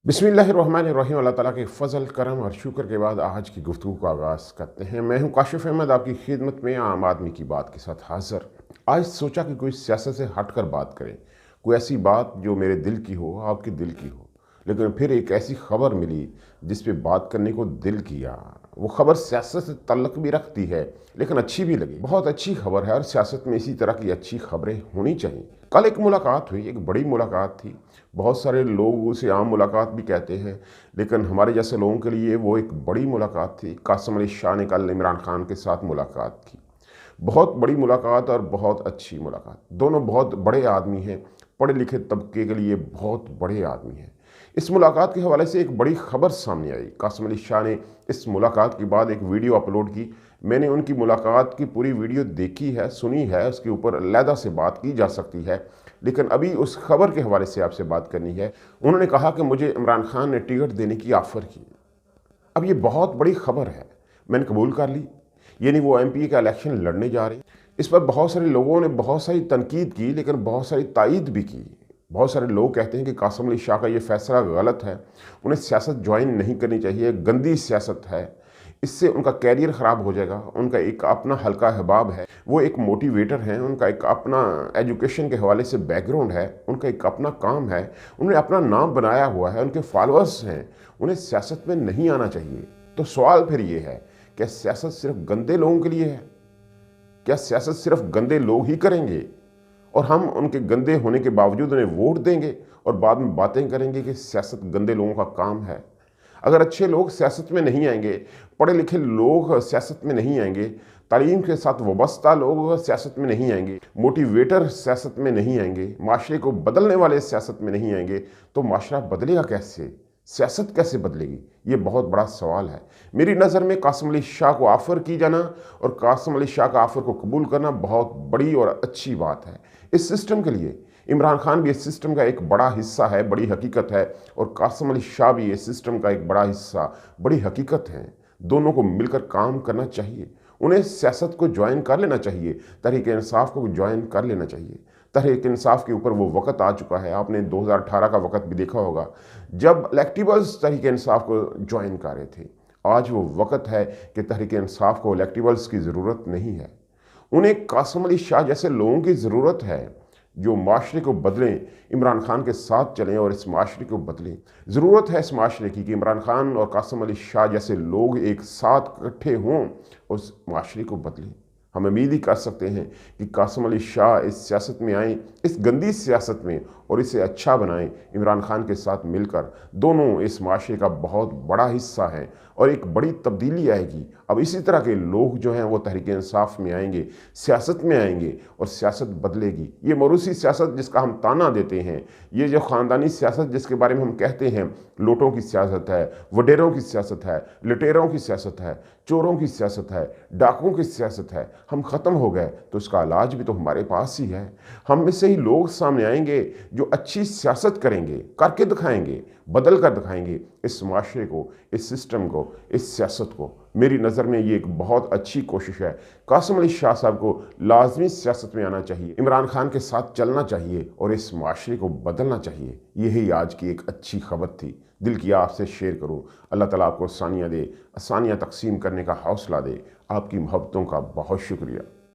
बिस्मिल्लाहिर्रहमानिर्रहीम। अल्लाह ताला के फ़ज़ल करम और शुक्र के बाद आज की गुफ्तगू का आगाज़ करते हैं। मैं हूं काशिफ़ अहमद, आपकी खिदमत में आम आदमी की बात के साथ हाज़िर। आज सोचा कि कोई सियासत से हट कर बात करें, कोई ऐसी बात जो मेरे दिल की हो, आपके दिल की हो। लेकिन फिर एक ऐसी खबर मिली जिस पे बात करने को दिल किया। वो खबर सियासत से तल्लक भी रखती है, लेकिन अच्छी भी लगी। बहुत अच्छी खबर है और सियासत में इसी तरह की अच्छी खबरें होनी चाहिए। कल एक मुलाकात हुई, एक बड़ी मुलाकात थी। बहुत सारे लोग उसे आम मुलाकात भी कहते हैं, लेकिन हमारे जैसे लोगों के लिए वो एक बड़ी मुलाकात थी। कासिम अली शाह ने कल इमरान खान के साथ मुलाकात की। बहुत बड़ी मुलाकात और बहुत अच्छी मुलाकात। दोनों बहुत बड़े आदमी हैं, पढ़े लिखे तबके के लिए बहुत बड़े आदमी हैं। इस मुलाकात के हवाले से एक बड़ी खबर सामने आई। कासिम अली शाह ने इस मुलाकात के बाद एक वीडियो अपलोड की। मैंने उनकी मुलाकात की पूरी वीडियो देखी है, सुनी है, उसके ऊपर अलहदा से बात की जा सकती है, लेकिन अभी उस खबर के हवाले से आपसे बात करनी है। उन्होंने कहा कि मुझे इमरान खान ने टिकट देने की ऑफ़र की। अब ये बहुत बड़ी खबर है, मैंने कबूल कर ली। यानी वो एमपी का इलेक्शन लड़ने जा रहे हैं। इस पर बहुत सारे लोगों ने बहुत सारी तनकीद की, लेकिन बहुत सारी तायद भी की। बहुत सारे लोग कहते हैं कि कासिम अली शाह का ये फैसला गलत है, उन्हें सियासत ज्वाइन नहीं करनी चाहिए, गंदी सियासत है, इससे उनका कैरियर ख़राब हो जाएगा। उनका एक अपना हल्का अहबाब है, वो एक मोटिवेटर हैं, उनका एक अपना एजुकेशन के हवाले से बैकग्राउंड है, उनका एक अपना काम है, उन्होंने अपना नाम बनाया हुआ है, उनके फॉलोअर्स हैं, उन्हें सियासत में नहीं आना चाहिए। तो सवाल फिर ये है, क्या सियासत सिर्फ गंदे लोगों के लिए है? क्या सियासत सिर्फ गंदे लोग ही करेंगे और हम उनके गंदे होने के बावजूद उन्हें वोट देंगे और बाद में बातें करेंगे कि सियासत गंदे लोगों का काम है? अगर अच्छे लोग सियासत में नहीं आएंगे, पढ़े लिखे लोग सियासत में नहीं आएंगे, तालीम के साथ वाबस्ता लोग सियासत में नहीं आएंगे, मोटिवेटर सियासत में नहीं आएंगे, माशरे को बदलने वाले सियासत में नहीं आएंगे, तो माशरा बदलेगा कैसे? सियासत कैसे बदलेगी? ये बहुत बड़ा सवाल है। मेरी नज़र में कासिम अली शाह को ऑफ़र की जाना और कासिम अली शाह का ऑफ़र को कबूल करना बहुत बड़ी और अच्छी बात है इस सिस्टम के लिए। इमरान खान भी इस सिस्टम का एक बड़ा हिस्सा है, बड़ी हकीकत है, और कासिम अली शाह भी इस सिस्टम का एक बड़ा हिस्सा, बड़ी हकीकत है। दोनों को मिलकर काम करना चाहिए। उन्हें सियासत को ज्वाइन कर लेना चाहिए, तहरीक इंसाफ को ज्वाइन कर लेना चाहिए। तहरीक इंसाफ के ऊपर वो वक़्त आ चुका है। आपने 2018 का वक़्त भी देखा होगा, जब इलेक्टेबल्स तहरीक इंसाफ को ज्वाइन कर रहे थे। आज वो वक़्त है कि तहरीक इंसाफ को इलेक्टेबल्स की ज़रूरत नहीं है, उन्हें कासिम अली शाह जैसे लोगों की ज़रूरत है जो माशरे को बदलें, इमरान खान के साथ चलें और इस माशरे को बदलें। ज़रूरत है इस माशरे की कि इमरान खान और कासिम अली शाह जैसे लोग एक साथ इकट्ठे हों, उस माशरे को बदलें। हम उम्मीद ही कर सकते हैं कि कासिम अली शाह इस सियासत में आएँ, इस गंदी सियासत में, और इसे अच्छा बनाएं। इमरान खान के साथ मिलकर दोनों इस माशरे का बहुत बड़ा हिस्सा हैं और एक बड़ी तब्दीली आएगी। अब इसी तरह के लोग जो हैं वो तहरीक इंसाफ में आएंगे, सियासत में आएंगे और सियासत बदलेगी। ये मरूसी सियासत जिसका हम ताना देते हैं, ये जो ख़ानदानी सियासत जिसके बारे में हम कहते हैं लोटों की सियासत है, वडेरों की सियासत है, लुटेरों की सियासत है, चोरों की सियासत है, डाकुओं की सियासत है, हम ख़त्म हो गए तो इसका इलाज भी तो हमारे पास ही है। हम में से ही लोग सामने आएंगे जो अच्छी सियासत करेंगे, करके दिखाएंगे, बदल कर दिखाएंगे इस माशरे को, इस सिस्टम को, इस सियासत को। मेरी नज़र में ये एक बहुत अच्छी कोशिश है। कासिम अली शाह साहब को लाजमी सियासत में आना चाहिए, इमरान खान के साथ चलना चाहिए और इस माशरे को बदलना चाहिए। यही आज की एक अच्छी खबर थी, दिल किया आपसे शेयर करूं। अल्लाह ताला आपको आसानियाँ दे, आसानियाँ तकसीम करने का हौसला दे। आपकी मोहब्बतों का बहुत शुक्रिया।